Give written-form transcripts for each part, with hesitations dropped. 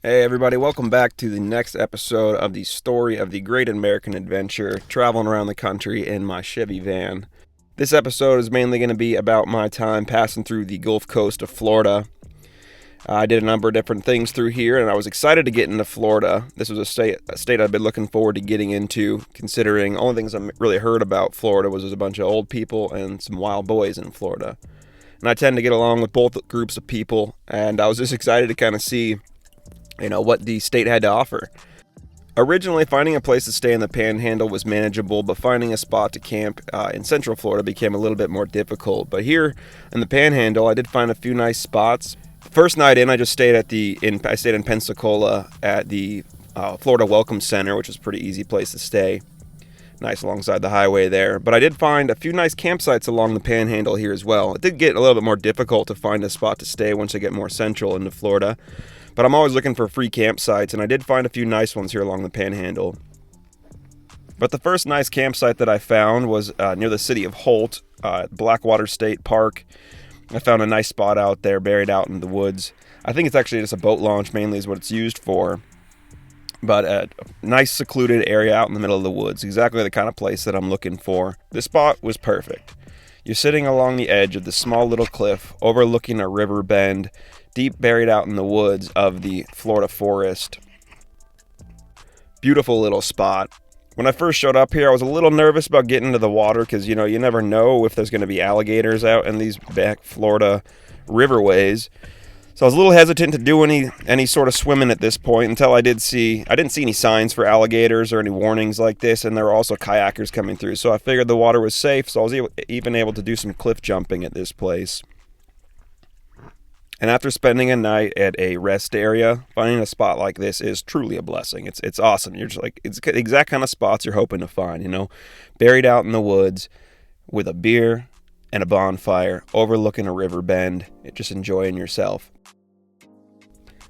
Hey everybody, welcome back to the next episode of the story of the Great American Adventure, traveling around the country in my Chevy van. This episode is mainly going to be about my time passing through the Gulf Coast of Florida. I did a number of different things through here, and I was excited to get into Florida. This was a state I've been looking forward to getting into, considering only things I really heard about Florida was there's a bunch of old people and some wild boys in Florida. And I tend to get along with both groups of people, and I was just excited to kind of see what the state had to offer. Originally, finding a place to stay in the Panhandle was manageable, but finding a spot to camp in Central Florida became a little bit more difficult. But here in the Panhandle, I did find a few nice spots. First night in, I just stayed I stayed in Pensacola at the Florida Welcome Center, which was a pretty easy place to stay. Nice alongside the highway there. But I did find a few nice campsites along the Panhandle here as well. It did get a little bit more difficult to find a spot to stay once I get more central into Florida. But I'm always looking for free campsites, and I did find a few nice ones here along the Panhandle. But the first nice campsite that I found was near the city of Holt, Blackwater State Park. I found a nice spot out there, buried out in the woods. I think it's actually just a boat launch, mainly is what it's used for. But a nice secluded area out in the middle of the woods, exactly the kind of place that I'm looking for. This spot was perfect. You're sitting along the edge of this small little cliff, overlooking a river bend, deep buried out in the woods of the Florida forest. Beautiful little spot. When I first showed up here, I was a little nervous about getting into the water because, you never know if there's going to be alligators out in these back Florida riverways. So I was a little hesitant to do any sort of swimming at this point until I didn't see any signs for alligators or any warnings like this, and there were also kayakers coming through. So I figured the water was safe, so I was even able to do some cliff jumping at this place. And after spending a night at a rest area, finding a spot like this is truly a blessing. It's awesome. You're just like, it's the exact kind of spots you're hoping to find, buried out in the woods with a beer and a bonfire, overlooking a river bend, just enjoying yourself.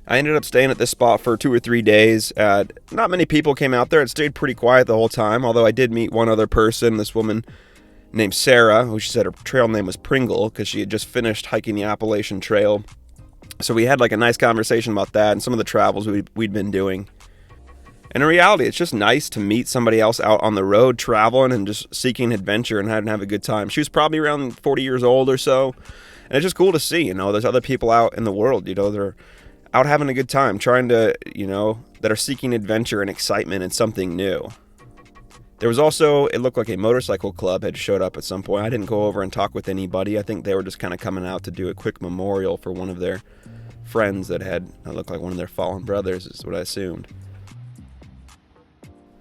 I ended up staying at this spot for 2 or 3 days. Not many people came out there. It stayed pretty quiet the whole time, although I did meet one other person, this woman named Sarah, who she said her trail name was Pringle because she had just finished hiking the Appalachian Trail. So we had like a nice conversation about that and some of the travels we'd been doing. And in reality, it's just nice to meet somebody else out on the road traveling and just seeking adventure and have a good time. She was probably around 40 years old or so. And it's just cool to see, there's other people out in the world, they're out having a good time, trying to, that are seeking adventure and excitement and something new. There was also, it looked like a motorcycle club had showed up at some point. I didn't go over and talk with anybody. I think they were just kind of coming out to do a quick memorial for one of their friends that looked like one of their fallen brothers, is what I assumed.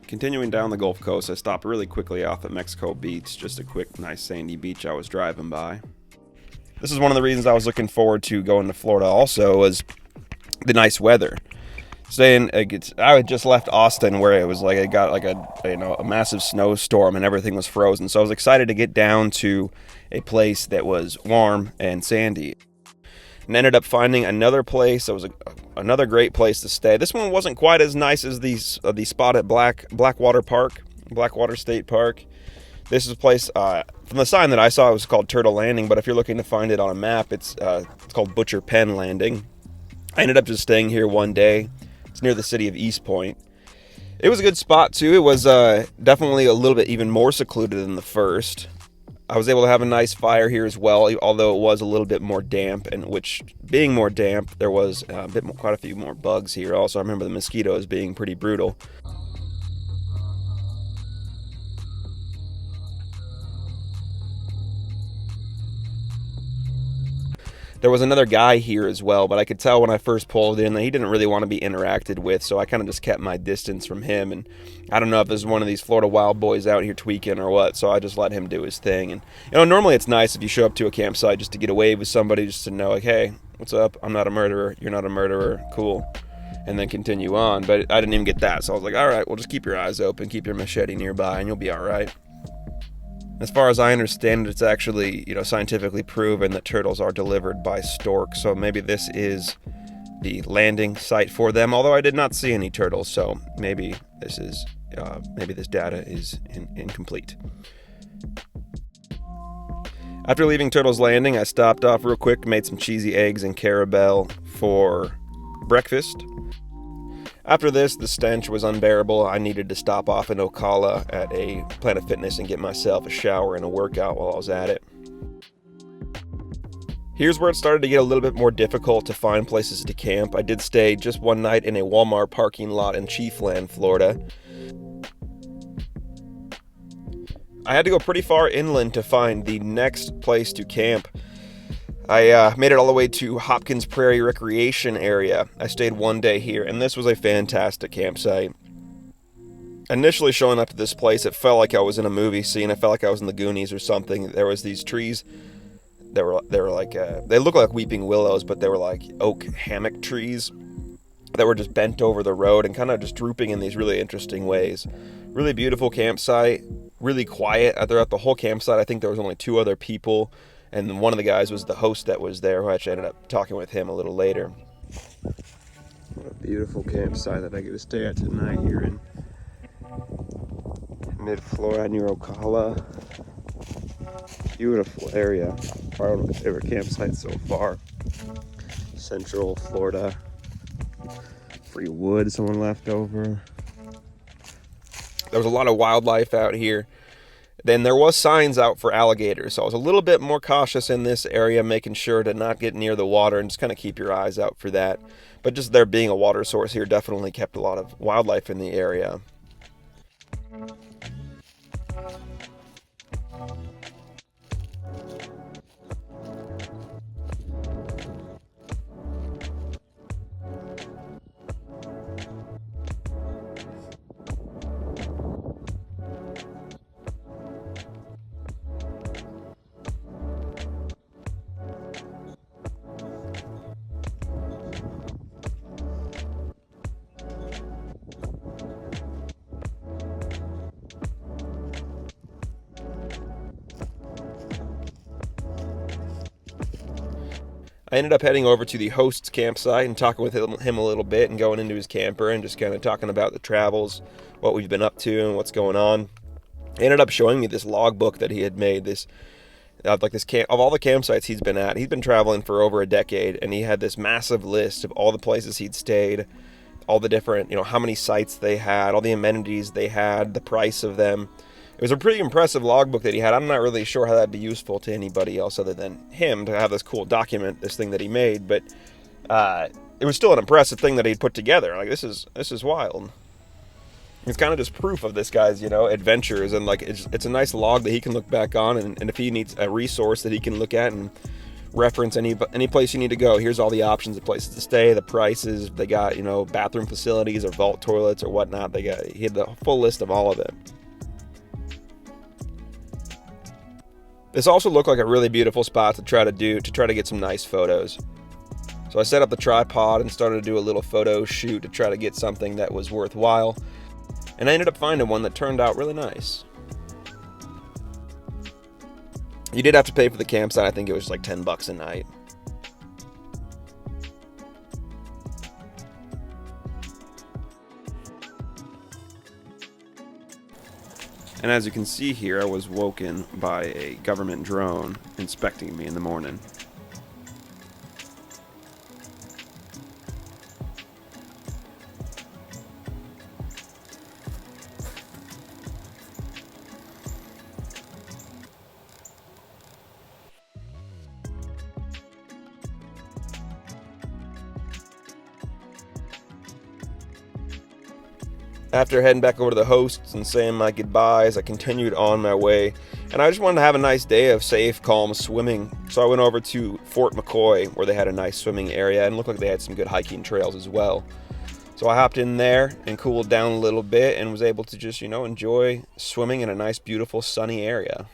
Continuing down the Gulf Coast, I stopped really quickly off at Mexico Beach, just a quick, nice sandy beach I was driving by. This is one of the reasons I was looking forward to going to Florida also, was the nice weather. I had just left Austin where it was like it got like a massive snowstorm and everything was frozen. So I was excited to get down to a place that was warm and sandy, and ended up finding another place that was another great place to stay. This one wasn't quite as nice as the spot at Blackwater State Park. This is a place from the sign that I saw, it was called Turtle Landing, but if you're looking to find it on a map, it's called Butcher Pen Landing. I ended up just staying here one day. It's near the city of East Point. It was a good spot too. It was definitely a little bit even more secluded than the first. I was able to have a nice fire here as well, although it was a little bit more damp, and which, being more damp, there was quite a few more bugs here. Also, I remember the mosquitoes being pretty brutal. There was another guy here as well, but I could tell when I first pulled in that he didn't really want to be interacted with, so I kind of just kept my distance from him. And I don't know if this is one of these Florida wild boys out here tweaking or what, so I just let him do his thing. And normally it's nice if you show up to a campsite just to get away with somebody, just to know, like, hey, what's up? I'm not a murderer. You're not a murderer. Cool. And then continue on. But I didn't even get that, so I was like, all right, well, just keep your eyes open, keep your machete nearby, and you'll be all right. As far as I understand it, it's actually, scientifically proven that turtles are delivered by storks, so maybe this is the landing site for them, although I did not see any turtles, so maybe this data is incomplete. After leaving Turtle's Landing, I stopped off real quick, made some cheesy eggs and Carabelle for breakfast. After this, the stench was unbearable. I needed to stop off in Ocala at a Planet Fitness and get myself a shower and a workout while I was at it. Here's where it started to get a little bit more difficult to find places to camp. I did stay just one night in a Walmart parking lot in Chiefland, Florida. I had to go pretty far inland to find the next place to camp. I made it all the way to Hopkins Prairie Recreation Area. I stayed one day here, and this was a fantastic campsite. Initially showing up to this place, it felt like I was in a movie scene. I felt like I was in the Goonies or something. There was these trees. They were like they looked like weeping willows, but they were like oak hammock trees that were just bent over the road and kind of just drooping in these really interesting ways. Really beautiful campsite, really quiet throughout the whole campsite. I think there was only 2 other people, and one of the guys was the host that was there, who I actually ended up talking with him a little later. What a beautiful campsite that I get to stay at tonight here in mid-Florida near Ocala. Beautiful area. Probably one of my favorite campsites so far. Central Florida. Free wood someone left over. There was a lot of wildlife out here. Then there was signs out for alligators, so I was a little bit more cautious in this area, making sure to not get near the water and just kind of keep your eyes out for that. But just there being a water source here definitely kept a lot of wildlife in the area. I ended up heading over to the host's campsite and talking with him a little bit and going into his camper and just kind of talking about the travels, what we've been up to and what's going on. He ended up showing me this logbook that he had made, this of all the campsites he's been at. He's been traveling for over a decade, and he had this massive list of all the places he'd stayed, all the different, how many sites they had, all the amenities they had, the price of them. It was a pretty impressive logbook that he had. I'm not really sure how that'd be useful to anybody else other than him to have this cool document, this thing that he made, but it was still an impressive thing that he'd put together. Like, this is wild. It's kind of just proof of this guy's, adventures, and like it's a nice log that he can look back on, and if he needs a resource that he can look at and reference any place you need to go, here's all the options of places to stay, the prices. They got, bathroom facilities or vault toilets or whatnot. He had the full list of all of it. This also looked like a really beautiful spot to try to get some nice photos. So I set up the tripod and started to do a little photo shoot to try to get something that was worthwhile. And I ended up finding one that turned out really nice. You did have to pay for the campsite. I think it was like $10 a night. And as you can see here, I was woken by a government drone inspecting me in the morning. After heading back over to the hosts and saying my goodbyes, I continued on my way, and I just wanted to have a nice day of safe, calm swimming. So I went over to Fort McCoy, where they had a nice swimming area, and it looked like they had some good hiking trails as well. So I hopped in there and cooled down a little bit and was able to just, enjoy swimming in a nice, beautiful, sunny area.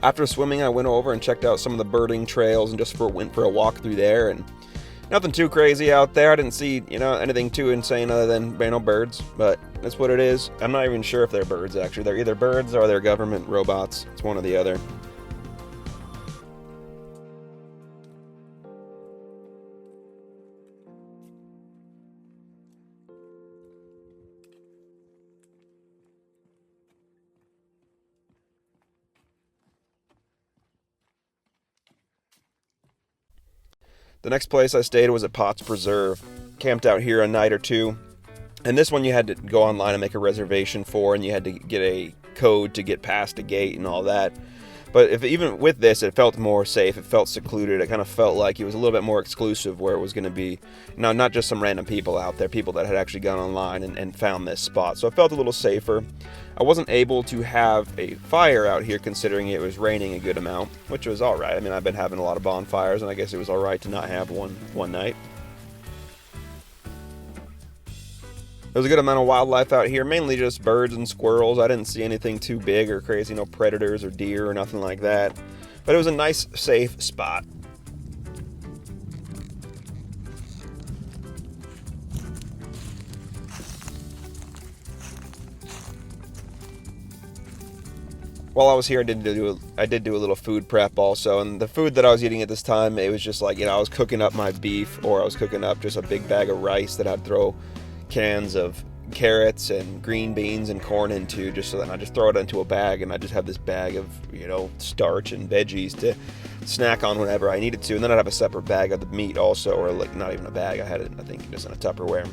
After swimming, I went over and checked out some of the birding trails and just went for a walk through there, and nothing too crazy out there. I didn't see, anything too insane other than, birds, but that's what it is. I'm not even sure if they're birds, actually. They're either birds or they're government robots. It's one or the other. The next place I stayed was at Potts Preserve. Camped out here a night or two. And this one you had to go online and make a reservation for, and you had to get a code to get past a gate and all that. But even with this, it felt more safe. It felt secluded. It kind of felt like it was a little bit more exclusive, where it was going to be, not just some random people out there, people that had actually gone online and found this spot. So it felt a little safer. I wasn't able to have a fire out here considering it was raining a good amount, which was all right. I mean, I've been having a lot of bonfires, and I guess it was all right to not have one night. There's a good amount of wildlife out here, mainly just birds and squirrels. I didn't see anything too big or crazy, no predators or deer or nothing like that. But it was a nice, safe spot. While I was here, I did do a little food prep also, and the food that I was eating at this time, it was just like, I was cooking up my beef, or I was cooking up just a big bag of rice that I'd throw cans of carrots and green beans and corn into, just so that I just throw it into a bag, and I just have this bag of starch and veggies to snack on whenever I needed to. And then I'd have a separate bag of the meat also, or like not even a bag, I had it I think just in a Tupperware.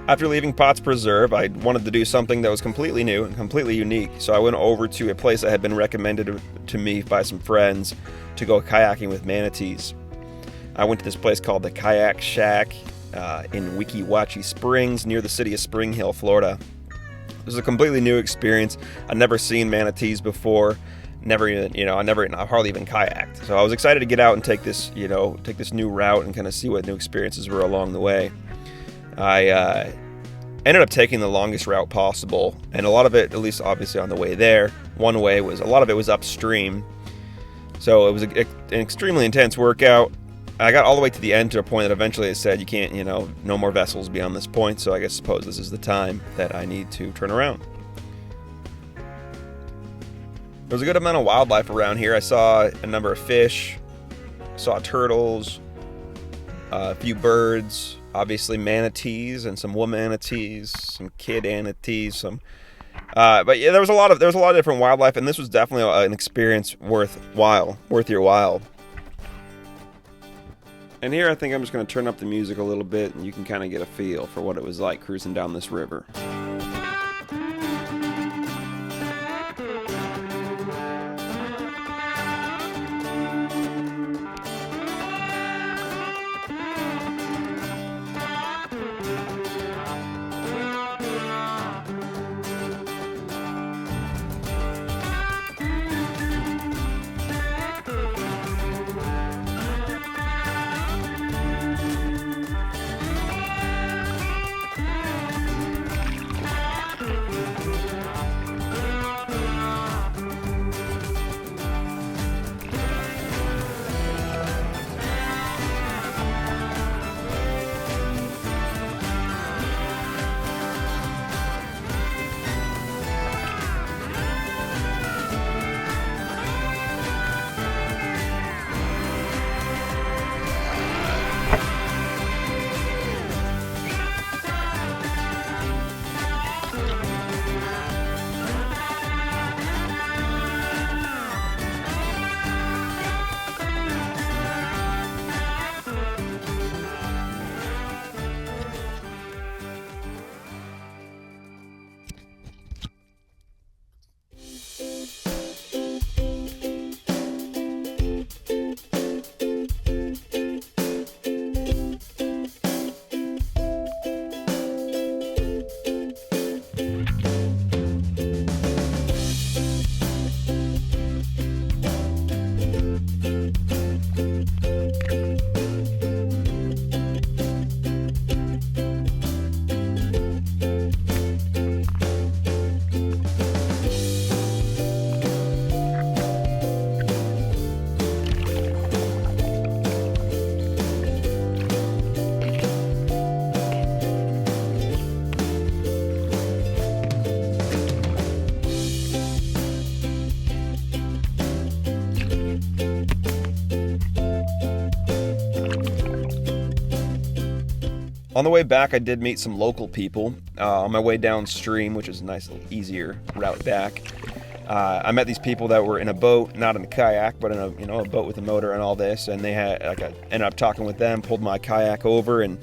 After leaving Potts Preserve, I wanted to do something that was completely new and completely unique, so I went over to a place that had been recommended to me by some friends to go kayaking with manatees. I went to this place called the Kayak Shack in Weeki Wachee Springs, near the city of Spring Hill, Florida. It was a completely new experience. I'd never seen manatees before. I hardly even kayaked. So I was excited to get out and take this new route and kind of see what new experiences were along the way. I ended up taking the longest route possible, and a lot of it, at least obviously on the way there, a lot of it was upstream. So it was an extremely intense workout. I got all the way to the end, to a point that eventually it said you can't, no more vessels beyond this point, so I suppose this is the time that I need to turn around. There was a good amount of wildlife around here. I saw a number of fish, saw turtles, a few birds, obviously manatees and some woman manatees, some kid manatees, but yeah, there was a lot of different wildlife, and this was definitely an experience worth your while. And here I think I'm just going to turn up the music a little bit, and you can kind of get a feel for what it was like cruising down this river. On the way back, I did meet some local people. On my way downstream, which is a nice little easier route back, I met these people that were in a boat, not in a kayak, but in a boat with a motor and all this. And they had I ended up talking with them, pulled my kayak over, and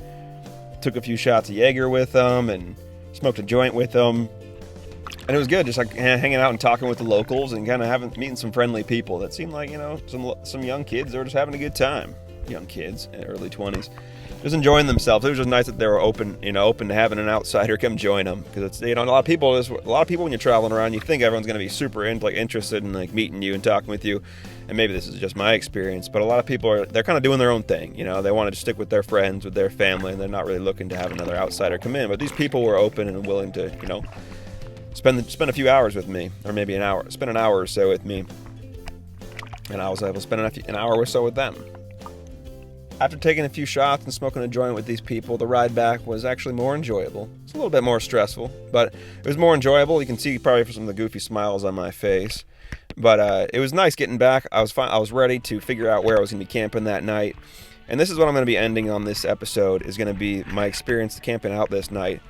took a few shots of Jaeger with them, and smoked a joint with them. And it was good, just like hanging out and talking with the locals and kind of meeting some friendly people that seemed like some young kids that were just having a good time. Young kids in early 20s. Just enjoying themselves. It was just nice that they were open to having an outsider come join them, because it's a lot of people when you're traveling around, you think everyone's going to be super interested in like meeting you and talking with you, and maybe this is just my experience, but a lot of people they're kind of doing their own thing. They want to stick with their friends, with their family, and they're not really looking to have another outsider come in. But these people were open and willing to spend a few hours with me, or maybe spend an hour or so with me, and I was able to spend an hour or so with them. After taking a few shots and smoking a joint with these people, the ride back was actually more enjoyable. It's a little bit more stressful, but it was more enjoyable. You can see probably from some of the goofy smiles on my face. But it was nice getting back. I was ready to figure out where I was going to be camping that night. And this is what I'm going to be ending on this episode, is going to be my experience camping out this night.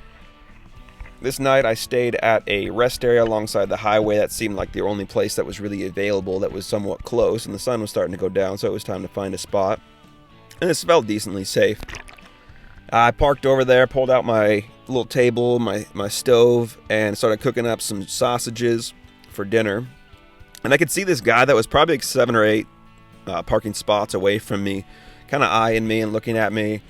This night I stayed at a rest area alongside the highway. That seemed like the only place that was really available that was somewhat close, and the sun was starting to go down, so it was time to find a spot. And it felt decently safe. I parked over there, pulled out my little table, my stove, and started cooking up some sausages for dinner. And I could see this guy that was probably like 7 or 8 parking spots away from me, kind of eyeing me and looking at me.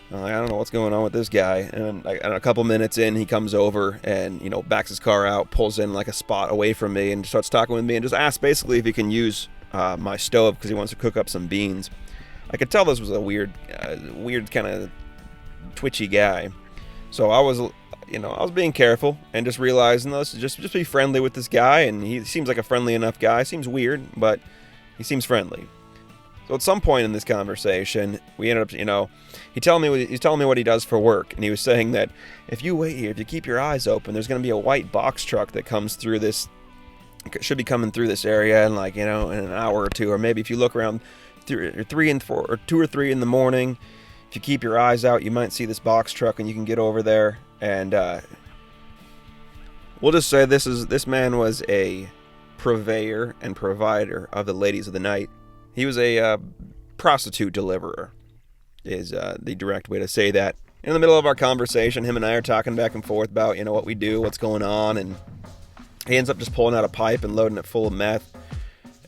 I don't know what's going on with this guy. And a couple minutes in, he comes over and backs his car out, pulls in like a spot away from me, and starts talking with me, and just asks basically if he can use my stove because he wants to cook up some beans. I could tell this was a weird kind of twitchy guy. So I was being careful and just realizing, let's just be friendly with this guy. And he seems like a friendly enough guy. Seems weird, but he seems friendly. So at some point in this conversation, we ended up, he's telling me what he does for work. And he was saying that if you wait here, if you keep your eyes open, there's going to be a white box truck that comes through this, should be coming through this area in in an hour or two. Or maybe if you look around 2 or 3 in the morning, if you keep your eyes out, you might see this box truck and you can get over there. And we'll just say this man was a purveyor and provider of the ladies of the night. He was a prostitute deliverer, is the direct way to say that. In the middle of our conversation, him and I are talking back and forth about what we do, what's going on, and he ends up just pulling out a pipe and loading it full of meth.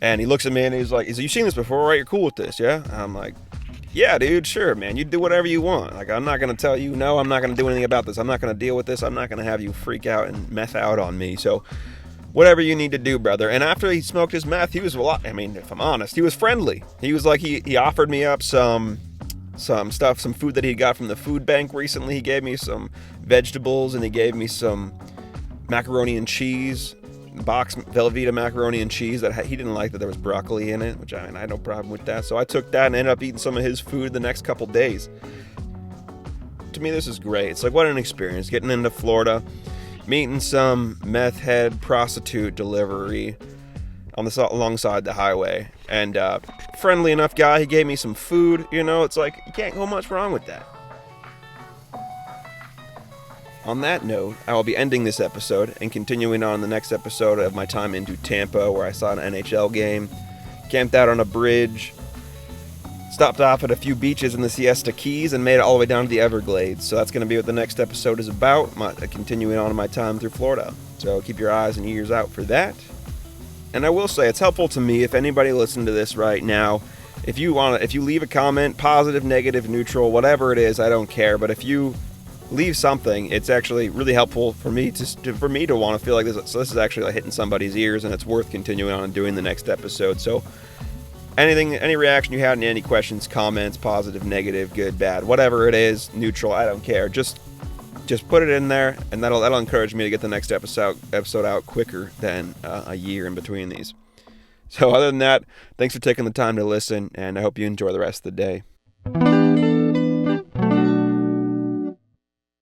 And he looks at me and he's like, "You seen this before, right? You're cool with this, yeah?" And I'm like, "Yeah, dude, sure, man. You do whatever you want. Like, I'm not going to tell you, no, I'm not going to do anything about this. I'm not going to deal with this. I'm not going to have you freak out and meth out on me. So whatever you need to do, brother." And after he smoked his meth, he was if I'm honest, he was friendly. He was like, he offered me up some stuff, some food that he got from the food bank recently. He gave me some vegetables and he gave me some macaroni and cheese. Box Velveeta macaroni and cheese that he didn't like that there was broccoli in it, which I had no problem with that. So I took that and ended up eating some of his food the next couple days. To me, this is great. It's like, what an experience getting into Florida, meeting some meth head prostitute delivery alongside the highway, and friendly enough guy. He gave me some food. It's like you can't go much wrong with that. On that note, I will be ending this episode and continuing on the next episode of my time into Tampa, where I saw an NHL game, camped out on a bridge, stopped off at a few beaches in the Siesta Keys, and made it all the way down to the Everglades. So that's going to be what the next episode is about, continuing on my time through Florida. So keep your eyes and ears out for that. And I will say, it's helpful to me if anybody listening to this right now, if you leave a comment, positive, negative, neutral, whatever it is, I don't care. But if you leave something, it's actually really helpful for me to want to feel like this. So this is actually hitting somebody's ears, and it's worth continuing on and doing the next episode. So any reaction you had, any questions, comments, positive, negative, good, bad, whatever it is, neutral, I don't care. Just put it in there, and that'll encourage me to get the next episode out quicker than a year in between these. So other than that, thanks for taking the time to listen, and I hope you enjoy the rest of the day.